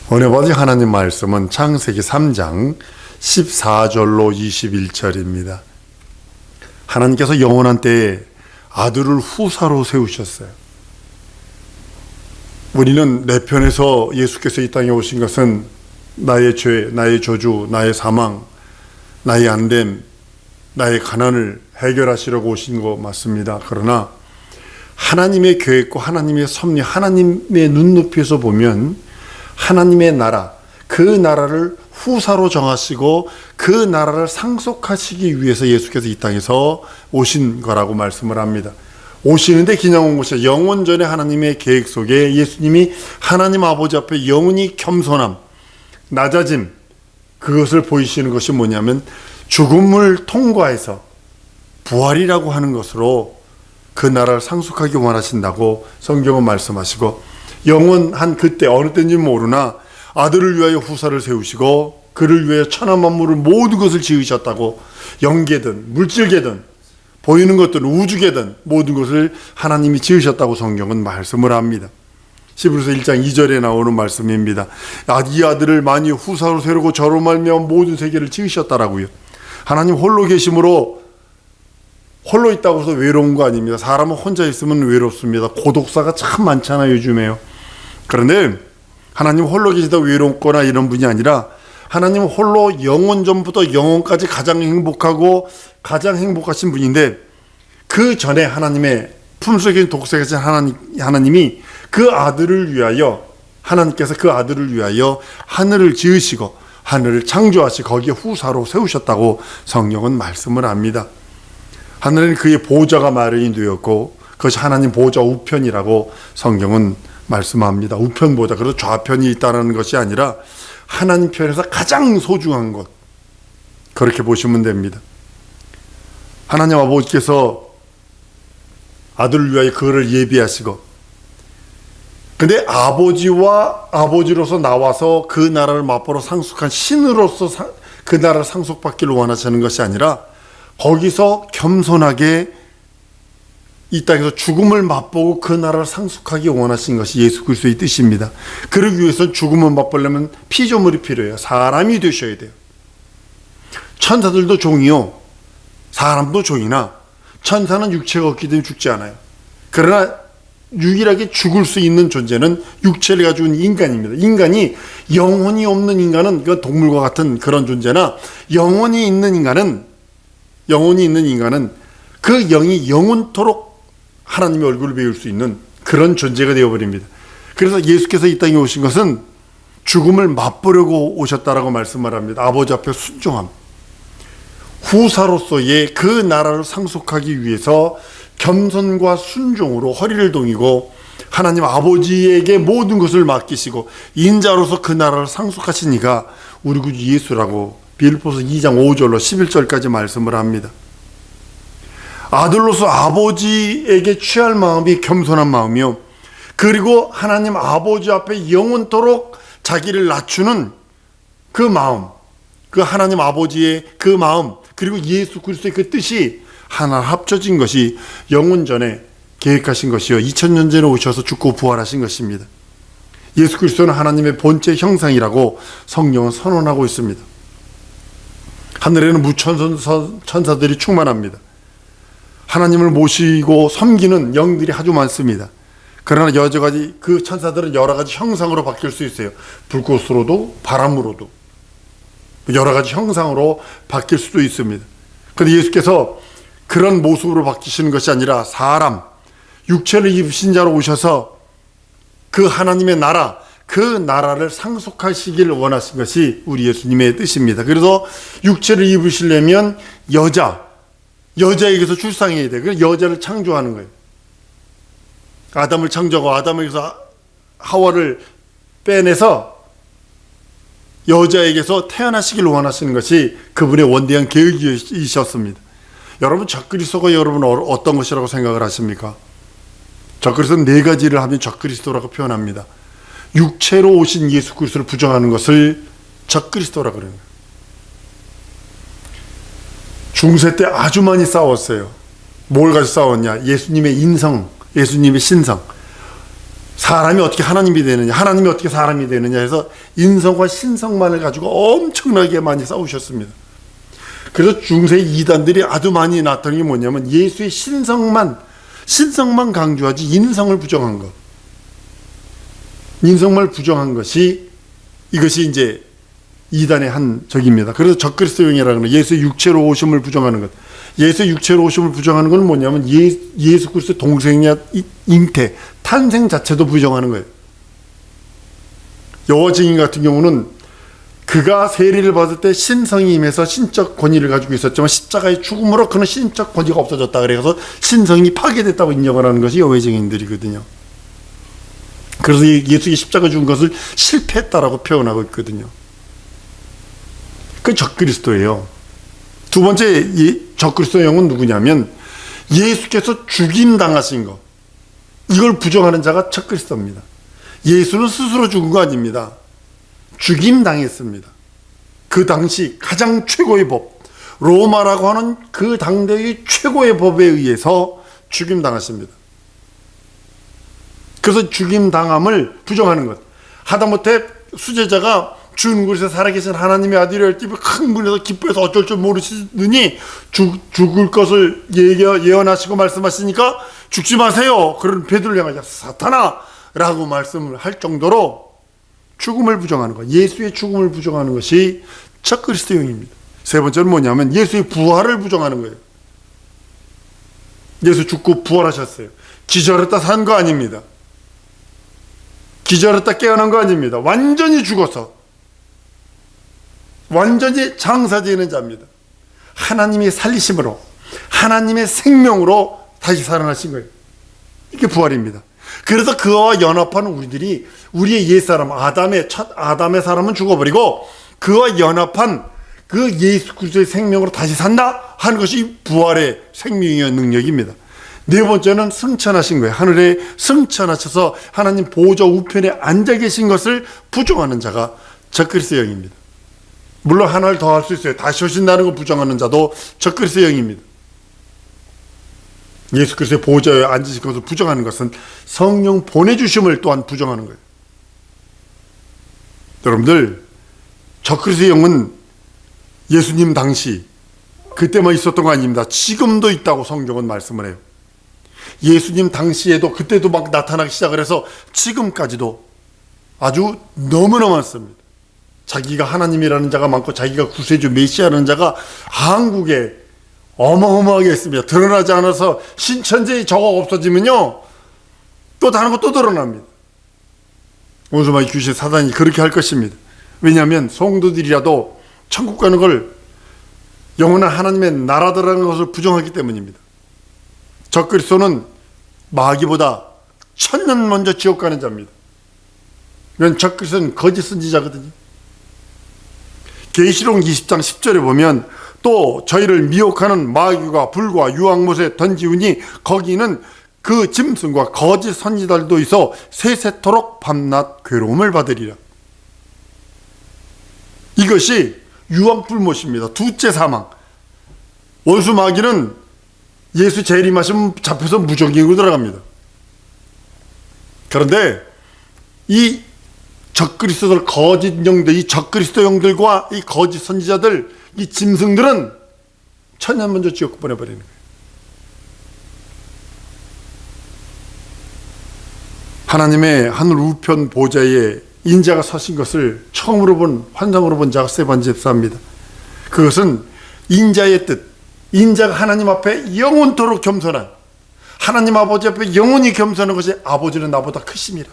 오늘 받은 하나님 말씀은 창세기 3장 14절로 21절입니다. 하나님께서 영원한 때에 아들을 후사로 세우셨어요. 우리는 내 편에서 예수께서 이 땅에 오신 것은 나의 죄, 나의 저주, 나의 사망, 나의 안됨, 나의 가난을 해결하시려고 오신 거 맞습니다. 그러나 하나님의 계획과 하나님의 섭리, 하나님의 눈높이에서 보면 하나님의 나라, 그 나라를 후사로 정하시고 그 나라를 상속하시기 위해서 예수께서 이 땅에서 오신 거라고 말씀을 합니다. 오시는데 그냥 온 것이 영원전에 하나님의 계획 속에 예수님이 하나님 아버지 앞에 영원히 겸손함, 낮아짐, 그것을 보이시는 것이 뭐냐면 죽음을 통과해서 부활이라고 하는 것으로 그 나라를 상속하기 원하신다고 성경은 말씀하시고, 영원한 그때 어느 때인지 모르나 아들을 위하여 후사를 세우시고 그를 위하여 천하 만물을 모든 것을 지으셨다고, 영계든 물질계든 보이는 것들은 우주계든 모든 것을 하나님이 지으셨다고 성경은 말씀을 합니다. 히브리서 1장 2절에 나오는 말씀입니다. 이 아들을 만일 후사로 세우고 저로 말미암아 모든 세계를 지으셨다라고요. 하나님 홀로 계심으로, 홀로 있다고 해서 외로운 거 아닙니다. 사람은 혼자 있으면 외롭습니다. 고독사가 참 많잖아요, 요즘에요. 그런데 하나님 홀로 계시다 외롭거나 이런 분이 아니라 하나님 홀로 영원 전부터 영원까지 가장 행복하고 가장 행복하신 분인데, 그 전에 하나님의 품속에 독생하신 하나님이 그 아들을 위하여, 하나님께서 그 아들을 위하여 하늘을 지으시고 하늘을 창조하시고 거기에 후사로 세우셨다고 성경은 말씀을 합니다. 하늘에는 그의 보좌가 마련이 되었고 그것이 하나님 보좌 우편이라고 성경은 말씀합니다. 우편 보좌, 그래서 좌편이 있다는 것이 아니라 하나님 편에서 가장 소중한 것, 그렇게 보시면 됩니다. 하나님 아버지께서 아들을 위하여 그를 예비하시고, 근데 아버지와 아버지로서 나와서 그 나라를 맛보러 상속한 신으로서 그 나라를 상속받기를 원하시는 것이 아니라 거기서 겸손하게 이 땅에서 죽음을 맛보고 그 나라를 상속하기 원하신 것이 예수 그리스도의 뜻입니다. 그러기 위해서는 죽음을 맛보려면 피조물이 필요해요. 사람이 되셔야 돼요. 천사들도 종이요, 사람도 종이나 천사는 육체가 없기 때문에 죽지 않아요. 그러나 유일하게 죽을 수 있는 존재는 육체를 가지고 있는 인간입니다. 인간이 영혼이 없는 인간은 그 동물과 같은 그런 존재나, 영혼이 있는 인간은 그 영이 영원토록 하나님의 얼굴을 배울 수 있는 그런 존재가 되어버립니다. 그래서 예수께서 이 땅에 오신 것은 죽음을 맛보려고 오셨다라고 말씀을 합니다. 아버지 앞에 순종함, 후사로서의 그 나라를 상속하기 위해서 겸손과 순종으로 허리를 동이고 하나님 아버지에게 모든 것을 맡기시고 인자로서 그 나라를 상속하신 이가 우리 구주 예수라고 빌립보서 2장 5절로 11절까지 말씀을 합니다. 아들로서 아버지에게 취할 마음이 겸손한 마음이요, 그리고 하나님 아버지 앞에 영원토록 자기를 낮추는 그 마음, 그 하나님 아버지의 그 마음, 그리고 예수 그리스도의 그 뜻이 하나 합쳐진 것이 영원전에 계획하신 것이요 2000년 전에 오셔서 죽고 부활하신 것입니다. 예수 그리스도는 하나님의 본체 형상이라고 성경은 선언하고 있습니다. 하늘에는 무천사들이 충만합니다. 하나님을 모시고 섬기는 영들이 아주 많습니다. 그러나 여러 가지 그 천사들은 여러 가지 형상으로 바뀔 수 있어요. 불꽃으로도 바람으로도 여러 가지 형상으로 바뀔 수도 있습니다. 그런데 예수께서 그런 모습으로 바뀌시는 것이 아니라 사람, 육체를 입으신 자로 오셔서 그 하나님의 나라, 그 나라를 상속하시기를 원하신 것이 우리 예수님의 뜻입니다. 그래서 육체를 입으시려면 여자에게서 출생해야 돼요. 그래서 여자를 창조하는 거예요. 아담을 창조하고 아담에게서 하와를 빼내서 여자에게서 태어나시기를 원하시는 것이 그분의 원대한 계획이셨습니다. 여러분, 적그리스도가 여러분 어떤 것이라고 생각을 하십니까? 적그리스도는 네 가지를 하면 적그리스도라고 표현합니다. 육체로 오신 예수 그리스도를 부정하는 것을 적그리스도라고 그래요. 중세 때 아주 많이 싸웠어요. 뭘 가지고 싸웠냐? 예수님의 인성, 예수님의 신성. 사람이 어떻게 하나님이 되느냐, 하나님이 어떻게 사람이 되느냐 해서 인성과 신성만을 가지고 엄청나게 많이 싸우셨습니다. 그래서 중세 이단들이 아주 많이 나타난 게 뭐냐면 예수의 신성만 강조하지 인성을 부정한 것. 인성만 부정한 것이 이것이 이제 이단의 한 적입니다. 그래서 적그리스도형이라는 거, 예수의 육체로 오심을 부정하는 것. 예수의 육체로 오심을 부정하는 건 뭐냐면 예수 그리스도의 동생이냐 잉태, 탄생 자체도 부정하는 거예요. 여호와 증인 같은 경우는 그가 세리를 받을 때 신성이 임해서 신적 권위를 가지고 있었지만 십자가의 죽음으로 그는 신적 권위가 없어졌다. 그래서 신성이 파괴됐다고 인정을 하는 것이 여호와 증인들이거든요. 그래서 예수의 십자가 죽은 것을 실패했다라고 표현하고 있거든요. 그 적그리스도예요. 두 번째 적그리스도형은 누구냐면 예수께서 죽임당하신 것, 이걸 부정하는 자가 적그리스도입니다. 예수는 스스로 죽은 거 아닙니다. 죽임당했습니다. 그 당시 가장 최고의 법, 로마라고 하는 그 당대의 최고의 법에 의해서 죽임당하십니다. 그래서 죽임당함을 부정하는 것. 하다못해 수제자가 죽은 곳에서 살아계신 하나님의 아들이 할 때 큰 분에서 기뻐해서 어쩔 줄 모르시느니 죽을 것을 예언하시고 말씀하시니까 죽지 마세요. 그런 베드로를 향하여 사탄아 라고 말씀을 할 정도로 죽음을 부정하는 것, 예수의 죽음을 부정하는 것이 적그리스도형입니다. 세 번째는 뭐냐면 예수의 부활을 부정하는 거예요. 예수 죽고 부활하셨어요. 기절했다 산 거 아닙니다. 기절했다 깨어난 거 아닙니다. 완전히 죽어서 완전히 장사되는 자입니다. 하나님의 살리심으로, 하나님의 생명으로 다시 살아나신 거예요. 이게 부활입니다. 그래서 그와 연합하는 우리들이 우리의 옛사람 첫 아담의 사람은 죽어버리고 그와 연합한 그 예수 그리스도의 생명으로 다시 산다 하는 것이 부활의 생명의 능력입니다. 네 번째는 승천하신 거예요. 하늘에 승천하셔서 하나님 보좌 우편에 앉아 계신 것을 부정하는 자가 적그리스도형입니다. 물론 하나를 더 할 수 있어요. 다시 오신다는 걸 부정하는 자도 적그리스도형입니다. 예수 그리스도의 보좌에 앉으신 것을 부정하는 것은 성령 보내주심을 또한 부정하는 거예요. 여러분들, 적그리스도형은 예수님 당시 그때만 있었던 거 아닙니다. 지금도 있다고 성경은 말씀을 해요. 예수님 당시에도 그때도 막 나타나기 시작을 해서 지금까지도 아주 너무나 많습니다. 자기가 하나님이라는 자가 많고 자기가 구세주 메시아라는 자가 한국에 어마어마하게 있습니다. 드러나지 않아서 신천지의 저가 없어지면요 또 다른 거 또 드러납니다. 원수마귀 귀신 사단이 그렇게 할 것입니다. 왜냐하면 성도들이라도 천국 가는 걸 영원한 하나님의 나라더라는 것을 부정하기 때문입니다. 적그리스도는 마귀보다 1000년 먼저 지옥 가는 자입니다. 왜냐하면 적그리스도는 거짓 선지자거든요. 계시록 20장 10절에 보면 또 저희를 미혹하는 마귀와 불과 유황못에 던지우니 거기는 그 짐승과 거짓 선지자들도 있어 세세토록 밤낮 괴로움을 받으리라. 이것이 유황불못입니다. 둘째 사망. 원수 마귀는 예수 재림하시면 잡혀서 무적행으로 들어갑니다. 그런데 이 적그리스도들, 거짓 영들, 이 적그리스도 영들과 이 거짓 선지자들, 이 짐승들은 천년 먼저 지옥 보내버리는 거예요. 하나님의 하늘 우편 보좌에 인자가 서신 것을 처음으로 본, 환상으로 본 자가 스데반 집사입니다. 그것은 인자의 뜻, 인자가 하나님 앞에 영원토록 겸손한, 하나님 아버지 앞에 영원히 겸손한 것이 아버지는 나보다 크심이라.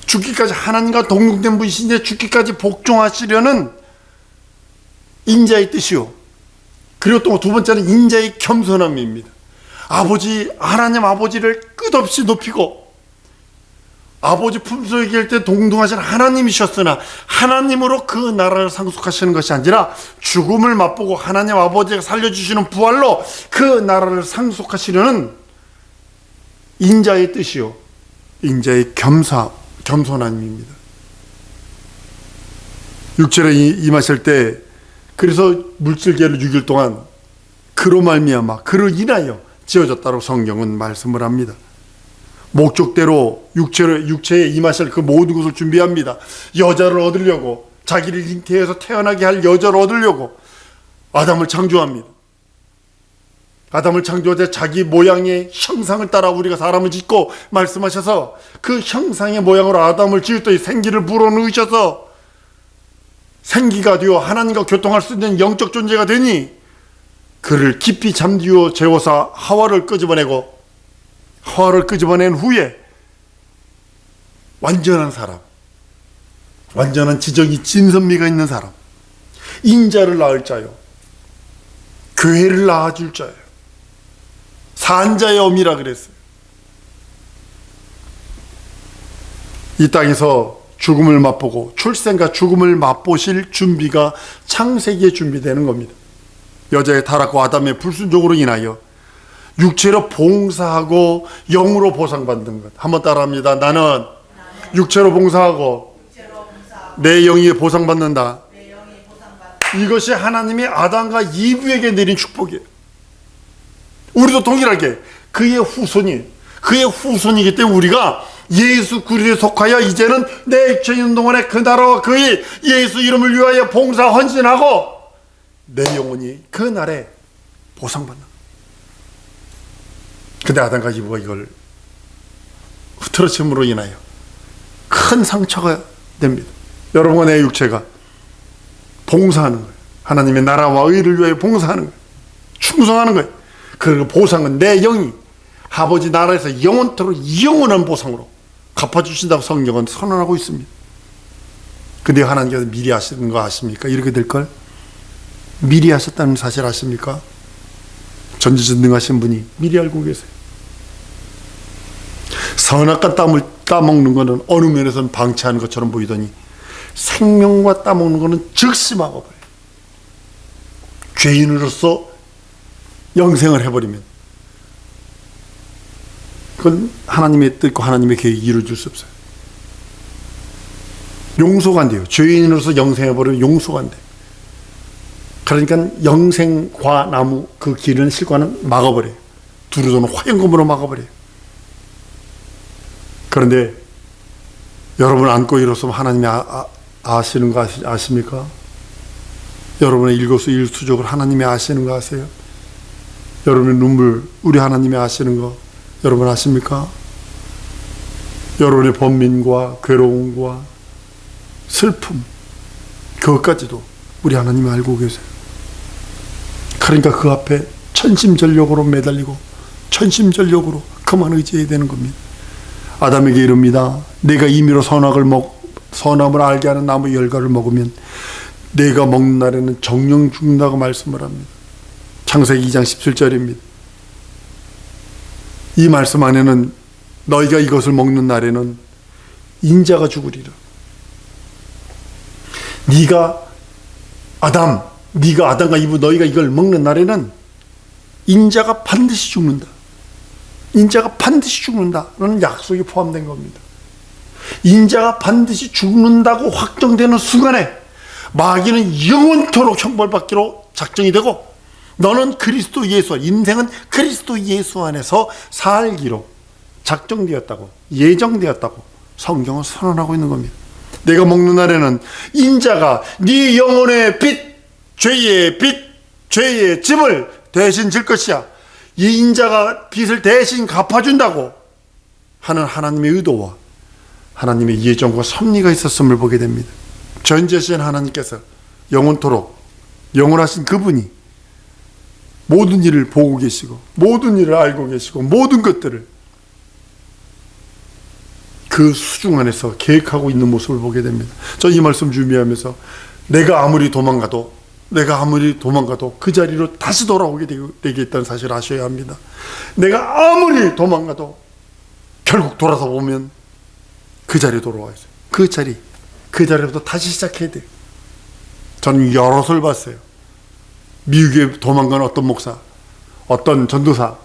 죽기까지 하나님과 동등된 분이신데 죽기까지 복종하시려는 인자의 뜻이요. 그리고 또 두 번째는 인자의 겸손함입니다. 하나님 아버지를 끝없이 높이고 아버지 품속에 계실 때 동등하신 하나님이셨으나 하나님으로 그 나라를 상속하시는 것이 아니라 죽음을 맛보고 하나님 아버지가 살려주시는 부활로 그 나라를 상속하시려는 인자의 뜻이요, 인자의 겸손함입니다. 육체를 임하실 때 그래서 물질계를 6일 동안 그로 말미암아 그로 인하여 지어졌다고 성경은 말씀을 합니다. 목적대로 육체에 임하실 그 모든 것을 준비합니다. 여자를 얻으려고, 자기를 잉태해서 태어나게 할 여자를 얻으려고 아담을 창조합니다. 아담을 창조하자 자기 모양의 형상을 따라 우리가 사람을 짓고 말씀하셔서 그 형상의 모양으로 아담을 지었더니 생기를 불어넣으셔서 생기가 되어 하나님과 교통할 수 있는 영적 존재가 되니 그를 깊이 잠디워 재워서 하와를 끄집어낸 후에 완전한 사람, 완전한 지정이 진선미가 있는 사람, 인자를 낳을 자요, 교회를 낳아줄 자요, 산자의 어미라 그랬어요. 이 땅에서 죽음을 맛보고 출생과 죽음을 맛보실 준비가 창세기에 준비되는 겁니다. 여자의 타락과 아담의 불순종으로 인하여 육체로 봉사하고 영으로 보상받는 것. 한번 따라합니다. 나는 육체로 봉사하고 내 영이 보상받는다. 이것이 하나님이 아담과 이브에게 내린 축복이에요. 우리도 동일하게 그의 후손이기 때문에 우리가 예수 그리스도에 속하여 이제는 내 육체 있는 동안에 그 나라와 그의 예수 이름을 위하여 봉사 헌신하고 내 영혼이 그 날에 보상받는. 근데 아담과 이브가 이걸 흐트러짐으로 인하여 큰 상처가 됩니다. 여러분과 내 육체가 봉사하는 거예요. 하나님의 나라와 의를 위하여 봉사하는 거예요. 충성하는 거예요. 그 보상은 내 영이 아버지 나라에서 영원토록 영원한 보상으로 갚아주신다고 성경은 선언하고 있습니다. 근데 하나님께서 미리 하시는 거 아십니까? 이렇게 될걸? 미리 하셨다는 사실 아십니까? 전지전능하신 분이 미리 알고 계세요. 선악과 땀을 따먹는 것은 어느 면에서는 방치하는 것처럼 보이더니 생명과 따먹는 것은 즉시 막아버려요. 죄인으로서 영생을 해버리면 그건 하나님의 뜻과 하나님의 계획이 이루어질 수 없어요. 용서가 안 돼요. 죄인으로서 영생해버리면 용서가 안 돼요. 그러니까 영생과 나무 그 길은 실과는 막아버려요. 두루도는 화영금으로 막아버려요. 그런데 여러분 안고 일었으면 하나님이 아시는 거 아십니까? 여러분의 일거수일투족을 하나님이 아시는 거 아세요? 여러분의 눈물 우리 하나님이 아시는 거 여러분 아십니까? 여러분의 번민과 괴로움과 슬픔 그것까지도 우리 하나님이 알고 계세요. 그러니까 그 앞에 천심전력으로 매달리고 천심전력으로 그만 의지해야 되는 겁니다. 아담에게 이릅니다. 내가 임의로 선악을 알게 하는 나무 열과를 먹으면 내가 먹는 날에는 정령 죽는다고 말씀을 합니다. 창세기 2장 17절입니다. 이 말씀 안에는 너희가 이것을 먹는 날에는 인자가 죽으리라. 네가 아담과 이브 너희가 이걸 먹는 날에는 인자가 반드시 죽는다. 인자가 반드시 죽는다라는 약속이 포함된 겁니다. 인자가 반드시 죽는다고 확정되는 순간에 마귀는 영원토록 형벌받기로 작정이 되고 너는 그리스도 예수, 인생은 그리스도 예수 안에서 살기로 작정되었다고, 예정되었다고 성경은 선언하고 있는 겁니다. 내가 먹는 날에는 인자가 네 영혼의 죄의 짐을 대신 질 것이야. 이 인자가 빚을 대신 갚아준다고 하는 하나님의 의도와 하나님의 예정과 섭리가 있었음을 보게 됩니다. 전지하신 하나님께서 영원토록 영원하신 그분이 모든 일을 보고 계시고 모든 일을 알고 계시고 모든 것들을 그 수중 안에서 계획하고 있는 모습을 보게 됩니다. 저 이 말씀 준비하면서 내가 아무리 도망가도 그 자리로 다시 돌아오게 되겠다는 사실을 아셔야 합니다. 내가 아무리 도망가도 결국 돌아서 보면 그 자리에 돌아와야 돼요. 그 자리부터 다시 시작해야 돼요. 저는 여럿을 봤어요. 미국에 도망간 어떤 목사, 어떤 전도사,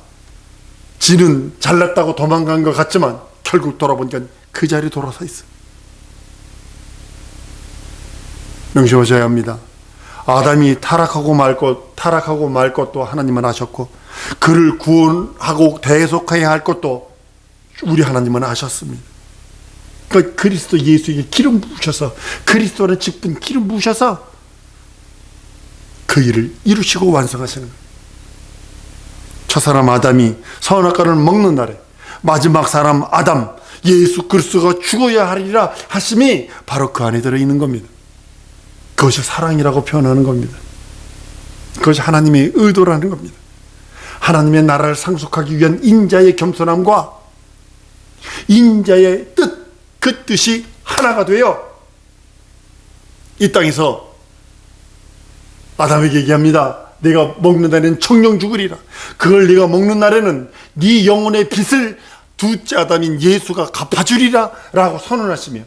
지는 잘났다고 도망간 것 같지만 결국 돌아보니까 그 자리에 돌아서 있어요. 명심하셔야 합니다. 아담이 타락하고 말 것도 하나님은 아셨고 그를 구원하고 대속해야 할 것도 우리 하나님은 아셨습니다. 그러니까 그리스도 예수에게 기름 부으셔서, 그리스도의 직분 기름 부으셔서 그 일을 이루시고 완성하시는 거예요. 첫 사람 아담이 선악과를 먹는 날에 마지막 사람 아담 예수 그리스도가 죽어야 하리라 하심이 바로 그 안에 들어있는 겁니다. 그것이 사랑이라고 표현하는 겁니다. 그것이 하나님의 의도라는 겁니다. 하나님의 나라를 상속하기 위한 인자의 겸손함과 인자의 뜻, 그 뜻이 하나가 되어 이 땅에서 아담에게 얘기합니다. 네가 먹는 날에는 청령 죽으리라. 그걸 네가 먹는 날에는 네 영혼의 빚을 둘째 아담인 예수가 갚아주리라 라고 선언하시며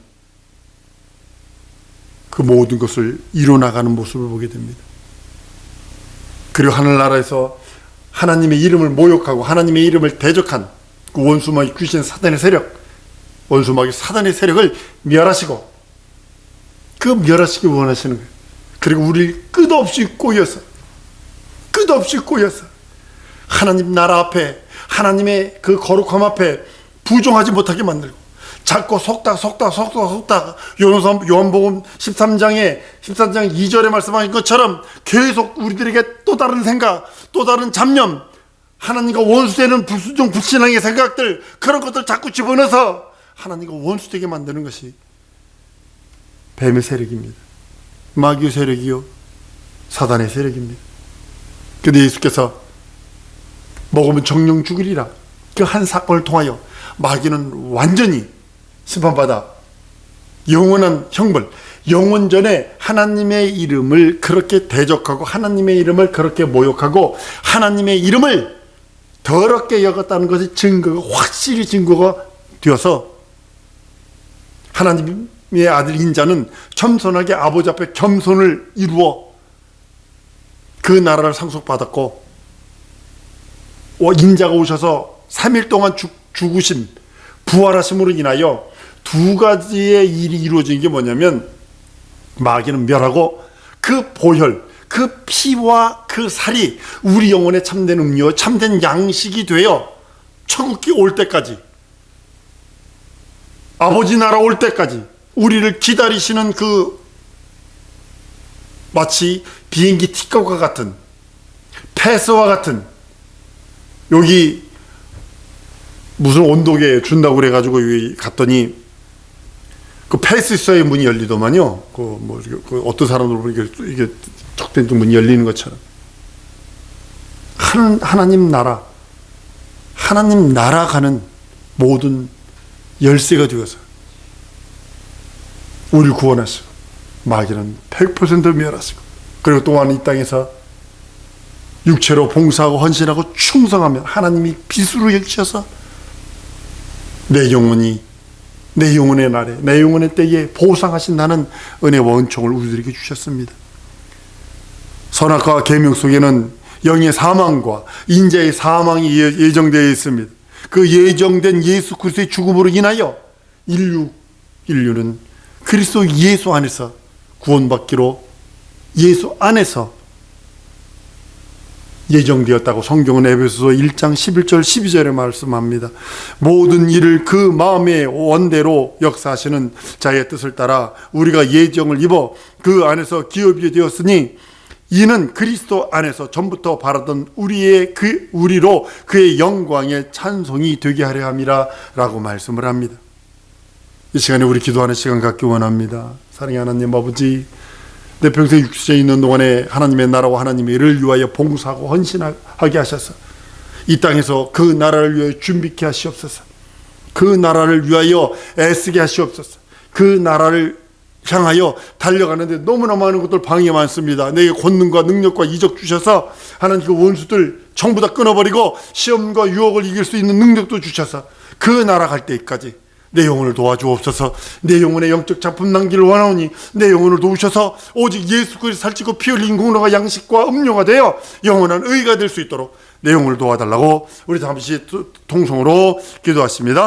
그 모든 것을 이뤄나가는 모습을 보게 됩니다. 그리고 하늘나라에서 하나님의 이름을 모욕하고 하나님의 이름을 대적한 그 원수마귀 귀신 사단의 세력, 원수마귀 사단의 세력을 멸하시고 그 멸하시기 원하시는 거예요. 그리고 우리를 끝없이 꼬여서 하나님 나라 앞에, 하나님의 그 거룩함 앞에 부정하지 못하게 만들고 자꾸 속닥 요한복음 13장 2절에 말씀하신 것처럼 계속 우리들에게 또 다른 생각, 또 다른 잡념, 하나님과 원수되는 불순종 불신앙의 생각들, 그런 것들 자꾸 집어넣어서 하나님과 원수되게 만드는 것이 뱀의 세력입니다. 마귀의 세력이요 사단의 세력입니다. 근데 예수께서 먹으면 정령 죽으리라 그 한 사건을 통하여 마귀는 완전히 심판받아 영원한 형벌, 영원전에 하나님의 이름을 그렇게 대적하고 하나님의 이름을 그렇게 모욕하고 하나님의 이름을 더럽게 여겼다는 것이 증거가, 확실히 증거가 되어서 하나님의 아들 인자는 겸손하게 아버지 앞에 겸손을 이루어 그 나라를 상속받았고, 인자가 오셔서 3일 동안 죽으심, 부활하심으로 인하여 두 가지의 일이 이루어진 게 뭐냐면, 마귀는 멸하고 그 보혈, 그 피와 그 살이 우리 영혼의 참된 음료, 참된 양식이 되어 천국이 올 때까지, 아버지 나라 올 때까지 우리를 기다리시는 그 마치 비행기 티켓과 같은, 패스와 같은, 여기 무슨 온도계 준다고 그래가지고 여기 갔더니 그 패스 있어야 문이 열리더만요. 그 어떤 사람들 보면 이게 턱된 문이 열리는 것처럼 하나님 나라 가는 모든 열쇠가 되어서 우리를 구원하시고 마귀는 100% 멸하시고, 그리고 또한 이 땅에서 육체로 봉사하고 헌신하고 충성하면 하나님이 빚으로 여기셔서 내 영혼의 날에, 내 영혼의 때에 보상하신다는 은혜와 은총을 우리들에게 주셨습니다. 선악과 계명 속에는 영의 사망과 인자의 사망이 예정되어 있습니다. 그 예정된 예수 그리스도의 죽음으로 인하여 인류는 그리스도 예수 안에서 구원받기로 예수 안에서 예정되었다고 성경은 에베소서 1장 11절 12절에 말씀합니다. 모든 일을 그 마음의 원대로 역사하시는 자의 뜻을 따라 우리가 예정을 입어 그 안에서 기업이 되었으니 이는 그리스도 안에서 전부터 바라던 우리로 그의 영광의 찬송이 되게 하려 함이라 라고 말씀을 합니다. 이 시간에 우리 기도하는 시간 갖기 원합니다. 사랑의 하나님 아버지, 내 평생 육체에 있는 동안에 하나님의 나라와 하나님의 일을 위하여 봉사하고 헌신하게 하셔서 이 땅에서 그 나라를 위하여 준비케 하시옵소서. 그 나라를 위하여 애쓰게 하시옵소서. 그 나라를 향하여 달려가는데 너무나 많은 것들 방해 많습니다. 내게 권능과 능력과 이적 주셔서 하나님 그 원수들 전부 다 끊어버리고 시험과 유혹을 이길 수 있는 능력도 주셔서 그 나라 갈 때까지 내 영혼을 도와주옵소서. 내 영혼의 영적 작품 남기를 원하오니 내 영혼을 도우셔서 오직 예수 그리스도 살찌고 피 흘린 공로가 양식과 음료가 되어 영원한 의가 될 수 있도록 내 영혼을 도와달라고 우리 잠시 통성으로 기도하십니다.